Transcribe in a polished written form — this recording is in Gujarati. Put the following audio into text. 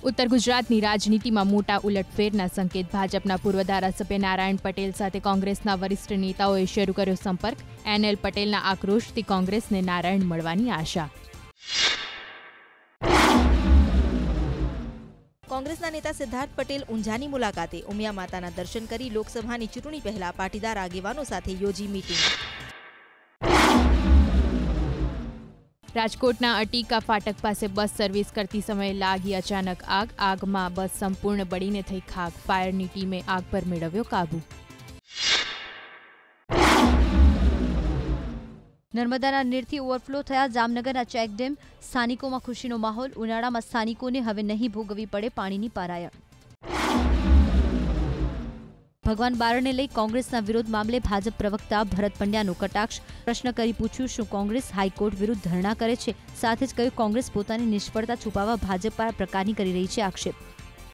ઉત્તર ગુજરાતની રાજનીતિમાં મોટા ઉલટફેરના સંકેત. ભાજપના પૂર્વ ધારાસભ્ય નારાયણ પટેલ સાથે કોંગ્રેસના વરિષ્ઠ નેતાઓએ શરૂ કર્યો સંપર્ક. NL પટેલના આક્રોશથી કોંગ્રેસને નારાયણ મળવાની આશા. કોંગ્રેસના નેતા સિદ્ધાર્થ પટેલ ઊંઝાની મુલાકાતે. ઉમિયા માતાના દર્શન કરી લોકસભાની ચૂંટણી પહેલા પાટીદાર આગેવાનો સાથે યોજી મીટિંગ. રાજકોટના અટીકા ફાટક પાસે બસ સર્વિસ કરતી સમયે લાગી અચાનક આગ. આગમાં બસ સંપૂર્ણ બળીને થઈ ખાક. ફાયરની ટીમે આગ પર મેળવ્યો કાબુ. નર્મદાના નીરથી ઓવરફ્લો થયા જામનગરના ચેકડેમ. સ્થાનિકોમાં ખુશીનો માહોલ. ઉનાળામાં સ્થાનિકોને હવે નહીં ભોગવવી પડે પાણીની પારાયણ. ભગવાન બારડને લઈ કોંગ્રેસના વિરોધ મામલે ભાજપ પ્રવક્તા ભરત પંડ્યાનો કટાક્ષ. પ્રશ્ન કરી પૂછ્યું, શું કોંગ્રેસ હાઈકોર્ટ વિરુદ્ધ ધરણા કરે છે? સાથે જ કહ્યું, કોંગ્રેસ પોતાની નિષ્ફળતા છુપાવવા ભાજપ પર પ્રકારની કરી રહી છે આક્ષેપ.